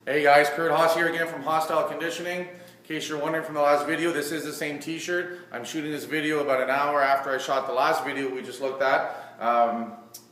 Hey guys, Curdhos here again from Hostyle Conditioning. In case you're wondering from the last video, this is the same t-shirt. I'm shooting this video about an hour after I shot the last video we just looked at.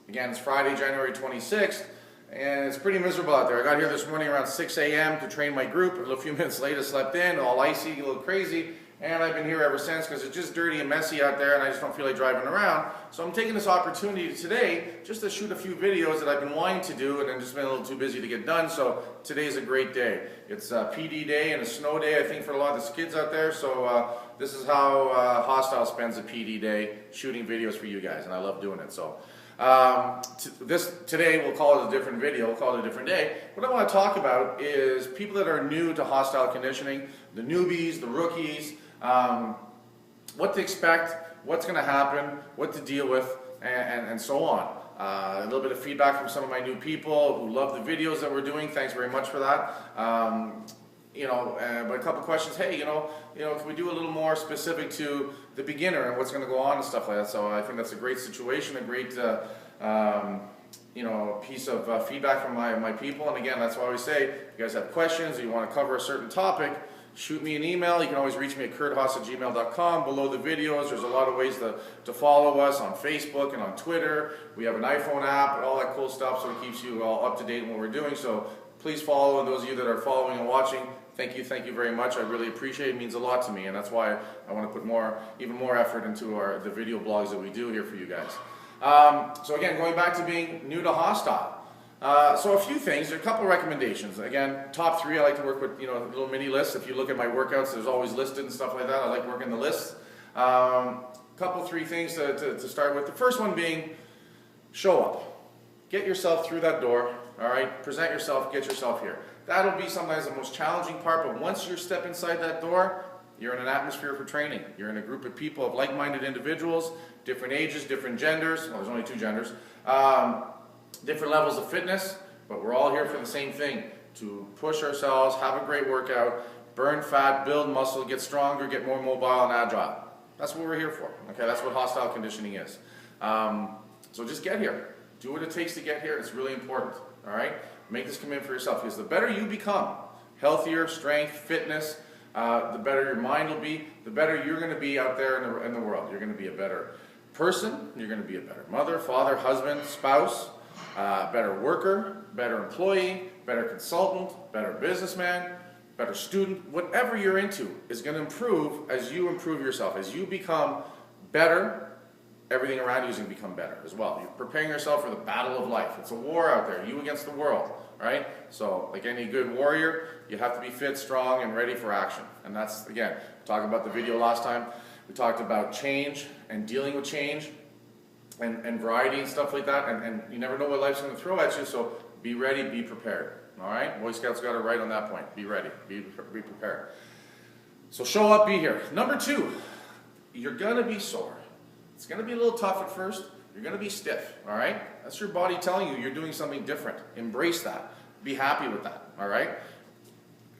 Again, it's Friday, January 26th, and it's pretty miserable out there. I got here this morning around 6 a.m. to train my group. A few minutes later, slept in, all icy, a little crazy. And I've been here ever since because it's just dirty and messy out there and I just don't feel like driving around. So I'm taking this opportunity today just to shoot a few videos that I've been wanting to do and I've just been a little too busy to get done. So today's a great day. It's a PD day and a snow day, I think, for a lot of the kids out there. So this is how Hostile spends a PD day, shooting videos for you guys, and I love doing it. So today we'll call it a different video, we'll call it a different day. What I want to talk about is people that are new to Hostile Conditioning, the newbies, the rookies, what to expect, what's going to happen, what to deal with, and so on. A little bit of feedback from some of my new people who love the videos that we're doing. Thanks very much for that. But a couple questions. Hey, can we do a little more specific to the beginner and what's going to go on and stuff like that? So I think that's a great situation, a great piece of feedback from my people. And again, that's why I always say, if you guys have questions or you want to cover a certain topic, shoot me an email. You can always reach me at curdhos@gmail.com. Below the videos, there's a lot of ways to follow us on Facebook and on Twitter. We have an iPhone app and all that cool stuff, so it keeps you all up to date on what we're doing. So please follow, and those of you that are following and watching, thank you very much. I really appreciate it. It means a lot to me, and that's why I want to put even more effort into the video blogs that we do here for you guys. So again, going back to being new to Hostile. So a few things, there are a couple of recommendations. Again, top three, I like to work with, little mini lists. If you look at my workouts, there's always listed and stuff like that. I like working the lists. Three things to start with. The first one being, show up. Get yourself through that door, all right? Present yourself, get yourself here. That'll be sometimes the most challenging part, but once you step inside that door, you're in an atmosphere for training. You're in a group of people, of like-minded individuals, different ages, different genders. Well, there's only 2 genders. Different levels of fitness, but we're all here for the same thing, to push ourselves, have a great workout, burn fat, build muscle, get stronger, get more mobile and agile. That's what we're here for. Okay, that's what Hostile Conditioning is. So just get here. Do what it takes to get here. It's really important. All right? Make this commitment for yourself, because the better you become, healthier, strength, fitness, the better your mind will be, the better you're going to be out there in the world. You're going to be a better person, you're going to be a better mother, father, husband, spouse, better worker, better employee, better consultant, better businessman, better student. Whatever you're into is going to improve as you improve yourself. As you become better, everything around you is going to become better as well. You're preparing yourself for the battle of life. It's a war out there, you against the world, right? So like any good warrior, you have to be fit, strong, and ready for action. And that's, again, talking about the video last time, we talked about change and dealing with change. And variety and stuff like that, and you never know what life's going to throw at you, so be ready, be prepared. All right? Boy Scouts got it right on that point. Be ready, be prepared. So show up, be here. Number 2, you're going to be sore. It's going to be a little tough at first. You're going to be stiff. All right? That's your body telling you you're doing something different. Embrace that. Be happy with that. All right?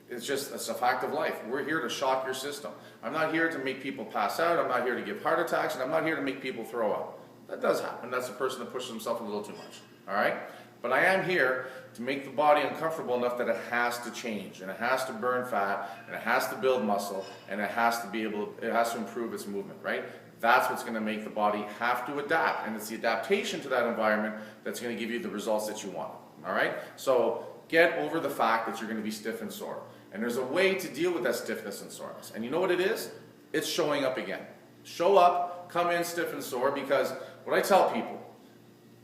It's a fact of life. We're here to shock your system. I'm not here to make people pass out. I'm not here to give heart attacks, and I'm not here to make people throw up. That does happen. That's a person that pushes himself a little too much. All right? But I am here to make the body uncomfortable enough that it has to change, and it has to burn fat, and it has to build muscle, and it has to improve its movement, right? That's what's going to make the body have to adapt, and it's the adaptation to that environment that's going to give you the results that you want. All right? So get over the fact that you're going to be stiff and sore. And there's a way to deal with that stiffness and soreness. And you know what it is? It's showing up again. Show up, come in stiff and sore, because what I tell people,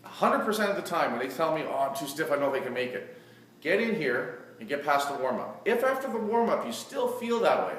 100% of the time when they tell me, oh, I'm too stiff, I know they can make it, get in here and get past the warm-up. If after the warm-up you still feel that way,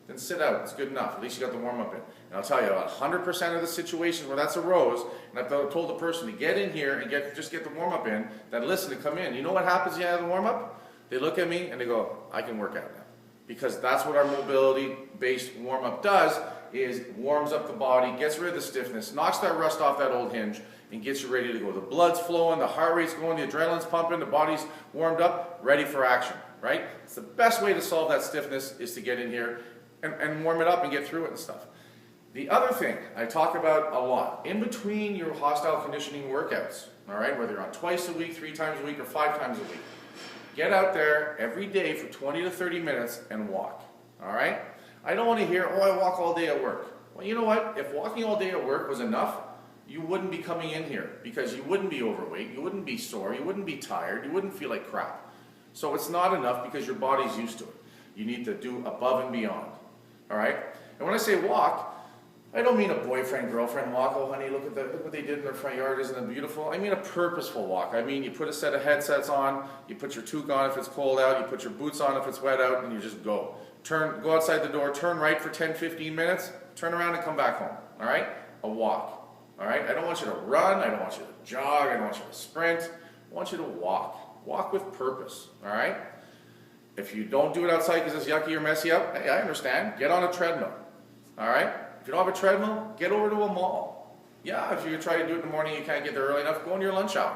then sit out. It's good enough. At least you got the warm-up in. And I'll tell you, 100% of the situations where that's arose, and I've told the person to get in here and just get the warm-up in, that listen to come in. You know what happens at the end of the warm-up? They look at me and they go, I can work out now. Because that's what our mobility-based warm-up does, is warms up the body, gets rid of the stiffness, knocks that rust off that old hinge, and gets you ready to go. The blood's flowing, the heart rate's going, the adrenaline's pumping, the body's warmed up, ready for action, right? It's the best way to solve that stiffness is to get in here and warm it up and get through it and stuff. The other thing I talk about a lot, in between your Hostile Conditioning workouts, all right, whether you're on twice a week, 3 times a week, or 5 times a week, Get out there every day for 20 to 30 minutes and walk, all right? I don't want to hear, oh, I walk all day at work. Well, you know what? If walking all day at work was enough, you wouldn't be coming in here because you wouldn't be overweight, you wouldn't be sore, you wouldn't be tired, you wouldn't feel like crap. So it's not enough because your body's used to it. You need to do above and beyond, all right? And when I say walk, I don't mean a boyfriend-girlfriend walk. Oh, honey, look what they did in their front yard. Isn't it beautiful? I mean a purposeful walk. I mean you put a set of headsets on, you put your toque on if it's cold out, you put your boots on if it's wet out, and you just go. Go outside the door, turn right for 10, 15 minutes, turn around and come back home, all right? A walk, all right? I don't want you to run. I don't want you to jog. I don't want you to sprint. I want you to walk. Walk with purpose, all right? If you don't do it outside because it's yucky or messy up, hey, I understand. Get on a treadmill, all right? If you don't have a treadmill, get over to a mall. Yeah, if you try to do it in the morning, you can't get there early enough, go into your lunch hour.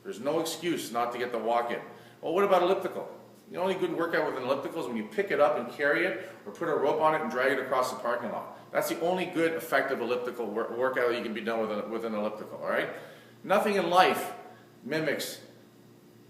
There's no excuse not to get the walk in. Well, what about elliptical? The only good workout with an elliptical is when you pick it up and carry it, or put a rope on it and drag it across the parking lot. That's the only good, effective elliptical workout you can be done with an elliptical, all right? Nothing in life mimics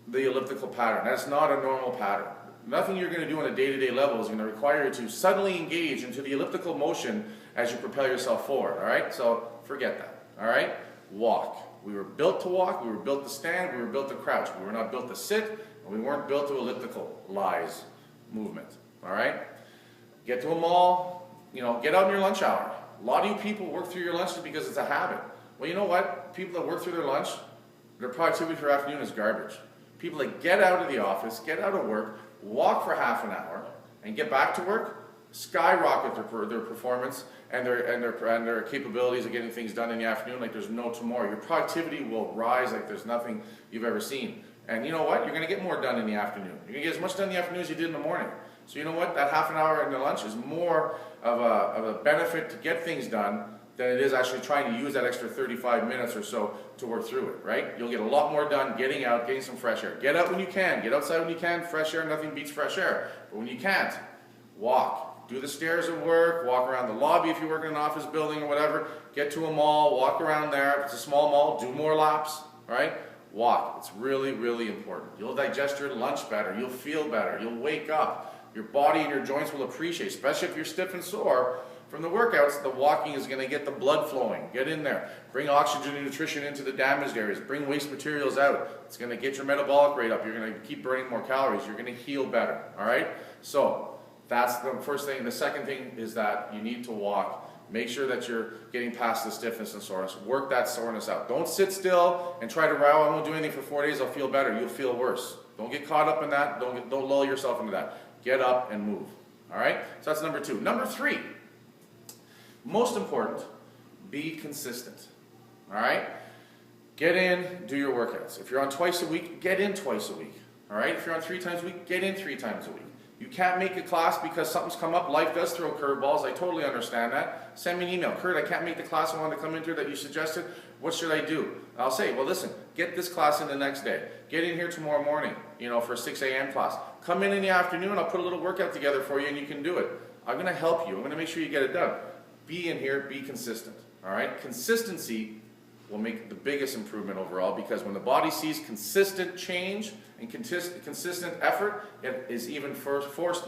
the elliptical pattern. That's not a normal pattern. Nothing you're going to do on a day-to-day level is going to require you to suddenly engage into the elliptical motion as you propel yourself forward, all right? So forget that, all right? Walk. We were built to walk, we were built to stand, we were built to crouch. We were not built to sit, and we weren't built to elliptical lies movement, all right? Get to a mall, you know, get out in your lunch hour. A lot of you people work through your lunch because it's a habit. Well, you know what? People that work through their lunch, their productivity for afternoon is garbage. People that get out of the office, get out of work, walk for half an hour, and get back to work, skyrocket their performance and their capabilities of getting things done in the afternoon like there's no tomorrow. Your productivity will rise like there's nothing you've ever seen. And you know what? You're going to get more done in the afternoon. You're going to get as much done in the afternoon as you did in the morning. So you know what? That half an hour in the lunch is more of a benefit to get things done than it is actually trying to use that extra 35 minutes or so to work through it, right? You'll get a lot more done getting out, getting some fresh air. Get out when you can. Get outside when you can. Fresh air, nothing beats fresh air. But when you can't, walk. Do the stairs at work, walk around the lobby if you work in an office building or whatever. Get to a mall, walk around there. If it's a small mall, do more laps, right? Walk. It's really, really important. You'll digest your lunch better. You'll feel better. You'll wake up. Your body and your joints will appreciate, especially if you're stiff and sore. From the workouts, the walking is going to get the blood flowing. Get in there. Bring oxygen and nutrition into the damaged areas. Bring waste materials out. It's going to get your metabolic rate up. You're going to keep burning more calories. You're going to heal better. All right? So that's the first thing. The second thing is that you need to walk. Make sure that you're getting past the stiffness and soreness. Work that soreness out. Don't sit still and try to, well, I won't do anything for 4 days. I'll feel better. You'll feel worse. Don't get caught up in that. Don't lull yourself into that. Get up and move. All right? So that's number 2. Number 3. Most important, be consistent, all right? Get in, do your workouts. If you're on twice a week, get in twice a week, all right? If you're on 3 times a week, get in 3 times a week. You can't make a class because something's come up. Life does throw curveballs. I totally understand that. Send me an email. Kurt, I can't make the class I wanted to come into that you suggested. What should I do? I'll say, well, listen, get this class in the next day. Get in here tomorrow morning, you know, for a 6 a.m. class. Come in the afternoon. I'll put a little workout together for you and you can do it. I'm going to help you. I'm going to make sure you get it done. Be in here, be consistent, all right? Consistency will make the biggest improvement overall because when the body sees consistent change and consistent effort, it is even forced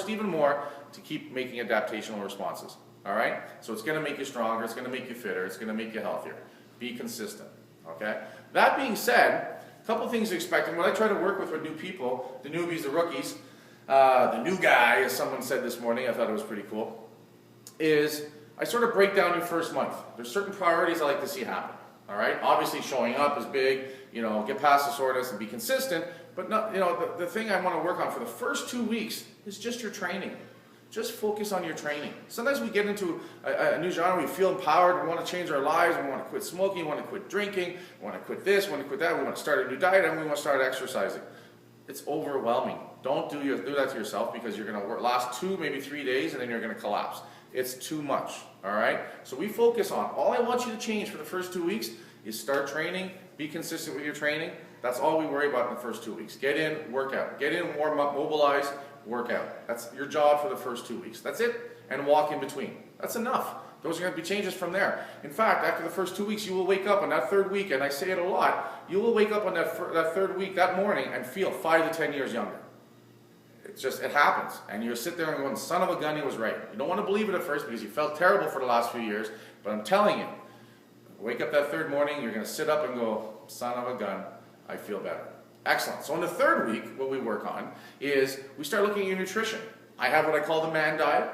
even more to keep making adaptational responses, all right? So it's going to make you stronger, it's going to make you fitter, it's going to make you healthier. Be consistent, okay? That being said, a couple things to expect, and when I try to work with new people, the newbies, the rookies, the new guy, as someone said this morning, I thought it was pretty cool, is I sort of break down your first month. There's certain priorities I like to see happen, all right? Obviously showing up is big, you know, get past the soreness and be consistent, but not, you know, the thing I want to work on for the first 2 weeks is just your training. Just focus on your training. Sometimes we get into a new genre, we feel empowered, we want to change our lives, we want to quit smoking, we want to quit drinking, we want to quit this, we want to quit that, we want to start a new diet, and we want to start exercising. It's overwhelming. Don't do that to yourself because you're going to last 2, maybe 3 days, and then you're going to collapse. It's too much, all right? So we focus on, all I want you to change for the first 2 weeks is start training, be consistent with your training. That's all we worry about in the first 2 weeks. Get in, work out. Get in, warm up, mobilize, work out. That's your job for the first 2 weeks. That's it, and walk in between. That's enough. Those are going to be changes from there. In fact, after the first 2 weeks, you will wake up on that third week, and I say it a lot, you will wake up on that third week, that morning, and feel 5 to 10 years younger. It's just, it happens. And you sit there and go, son of a gun, he was right. You don't want to believe it at first because you felt terrible for the last few years, but I'm telling you, wake up that third morning, you're going to sit up and go, son of a gun, I feel better. Excellent. So in the third week, what we work on is we start looking at your nutrition. I have what I call the man diet,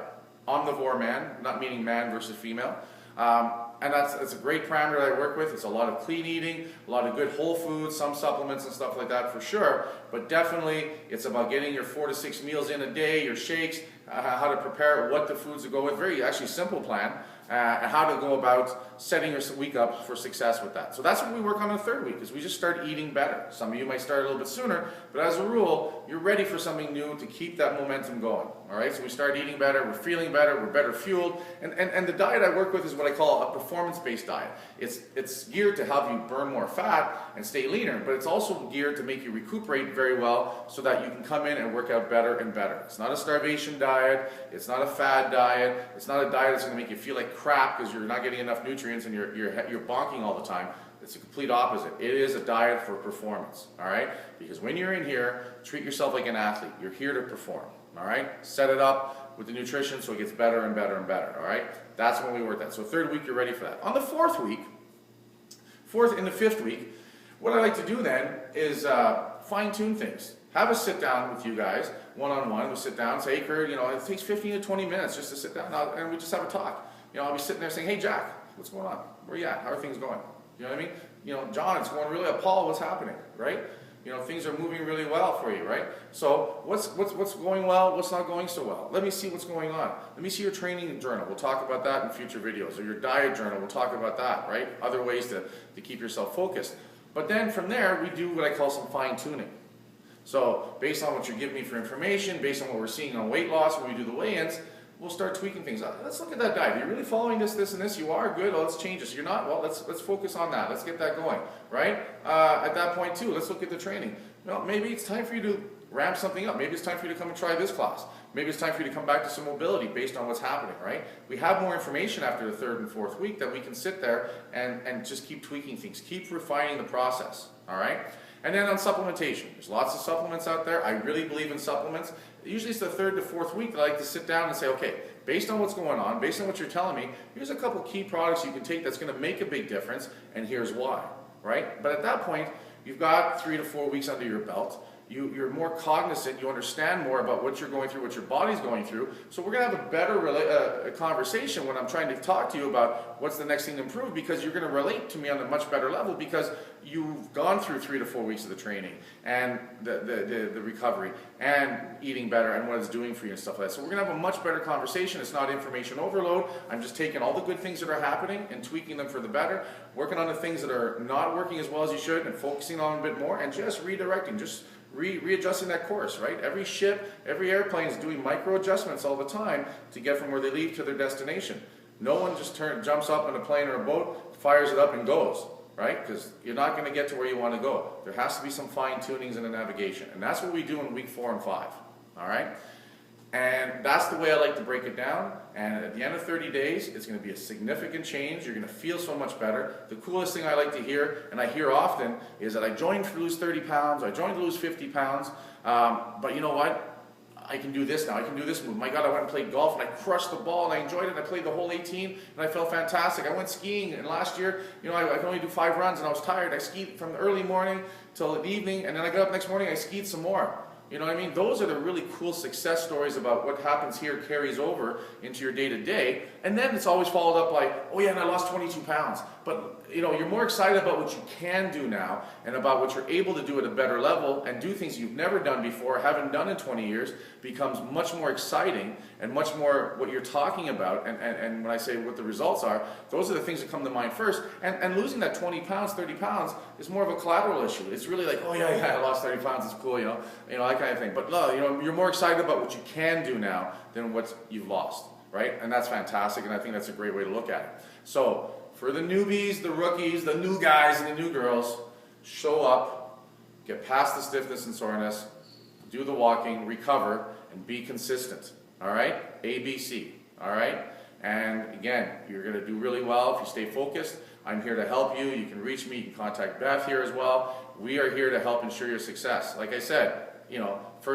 omnivore man, not meaning man versus female. And that's a great parameter that I work with. It's a lot of clean eating, a lot of good whole foods, some supplements and stuff like that for sure. But definitely it's about getting your 4 to 6 meals in a day, your shakes, how to prepare, what the foods to go with. Very actually simple plan. And how to go about setting your week up for success with that. So that's what we work on the third week, is we just start eating better. Some of you might start a little bit sooner, but as a rule, you're ready for something new to keep that momentum going. All right, so we start eating better, we're feeling better, we're better fueled, and the diet I work with is what I call a performance-based diet. It's geared to help you burn more fat and stay leaner, but it's also geared to make you recuperate very well so that you can come in and work out better and better. It's not a starvation diet, it's not a fad diet, it's not a diet that's going to make you feel like crap because you're not getting enough nutrients and you're bonking all the time. It's the complete opposite. It is a diet for performance, all right? Because when you're in here, treat yourself like an athlete. You're here to perform, all right? Set it up with the nutrition so it gets better and better and better, all right? That's when we work that. So third week, you're ready for that. On the fourth week, and the fifth week, what I like to do then is fine-tune things. Have a sit down with you guys, one-on-one. We'll sit down and say, hey, Kurt, you know, it takes 15 to 20 minutes just to sit down and we just have a talk. You know, I'll be sitting there saying, hey, Jack, what's going on? Where are you at? How are things going? You know what I mean? You know, John, it's going really well. Paul, what's happening, right? You know, things are moving really well for you, right? So what's going well? What's not going so well? Let me see what's going on. Let me see your training journal. We'll talk about that in future videos. Or your diet journal. We'll talk about that, right? Other ways to keep yourself focused. But then from there, we do what I call some fine-tuning. So based on what you're giving me for information, based on what we're seeing on weight loss when we do the weigh-ins, we'll start tweaking things. Let's look at that diet. You're really following this, and this. You are good. Oh, let's change this. You're not. Well, let's focus on that. Let's get that going, right? At that point too, let's look at the training. Well, maybe it's time for you to ramp something up. Maybe it's time for you to come and try this class. Maybe it's time for you to come back to some mobility based on what's happening, right? We have more information after the third and fourth week that we can sit there and just keep tweaking things, keep refining the process, all right? And then on supplementation, there's lots of supplements out there. I really believe in supplements. Usually it's the third to fourth week that I like to sit down and say, okay, based on what's going on, based on what you're telling me, here's a couple key products you can take that's going to make a big difference, and here's why, right? But at that point, you've got 3 to 4 weeks under your belt. You're more cognizant, you understand more about what you're going through, what your body's going through. So we're going to have a better conversation when I'm trying to talk to you about what's the next thing to improve, because you're going to relate to me on a much better level because you've gone through 3 to 4 weeks of the training and the recovery and eating better and what it's doing for you and stuff like that. So we're going to have a much better conversation. It's not information overload. I'm just taking all the good things that are happening and tweaking them for the better, working on the things that are not working as well as you should and focusing on a bit more and just redirecting, just readjusting that course, right? Every ship, every airplane is doing micro adjustments all the time to get from where they leave to their destination. No one just jumps up in a plane or a boat, fires it up and goes, right? Because you're not going to get to where you want to go. There has to be some fine tunings in the navigation. And that's what we do in week 4 and 5, all right? And that's the way I like to break it down. And at the end of 30 days, it's going to be a significant change. You're going to feel so much better. The coolest thing I like to hear, and I hear often, is that I joined to lose 30 pounds, I joined to lose 50 pounds, but you know what? I can do this now. I can do this move. My God, I went and played golf, and I crushed the ball, and I enjoyed it, and I played the whole 18, and I felt fantastic. I went skiing, and last year, you know, I could only do 5 runs, and I was tired. I skied from the early morning till the evening, and then I got up next morning, I skied some more. You know what I mean? Those are the really cool success stories about what happens here carries over into your day-to-day. And then it's always followed up like, oh yeah, and I lost 22 pounds. But you know, you're more excited about what you can do now and about what you're able to do at a better level and do things you've never done before, haven't done in 20 years, becomes much more exciting and much more what you're talking about. And when I say what the results are, those are the things that come to mind first. And losing that 20 pounds, 30 pounds is more of a collateral issue. It's really like, oh yeah, I lost 30 pounds, it's cool, you know, that kind of thing. But no, you know, you're more excited about what you can do now than what you've lost, right? And that's fantastic, and I think that's a great way to look at it. So for the newbies, the rookies, the new guys, and the new girls, show up, get past the stiffness and soreness, do the walking, recover, and be consistent. All right? ABC. All right? And again, you're going to do really well if you stay focused. I'm here to help you. You can reach me. You can contact Beth here as well. We are here to help ensure your success. Like I said, first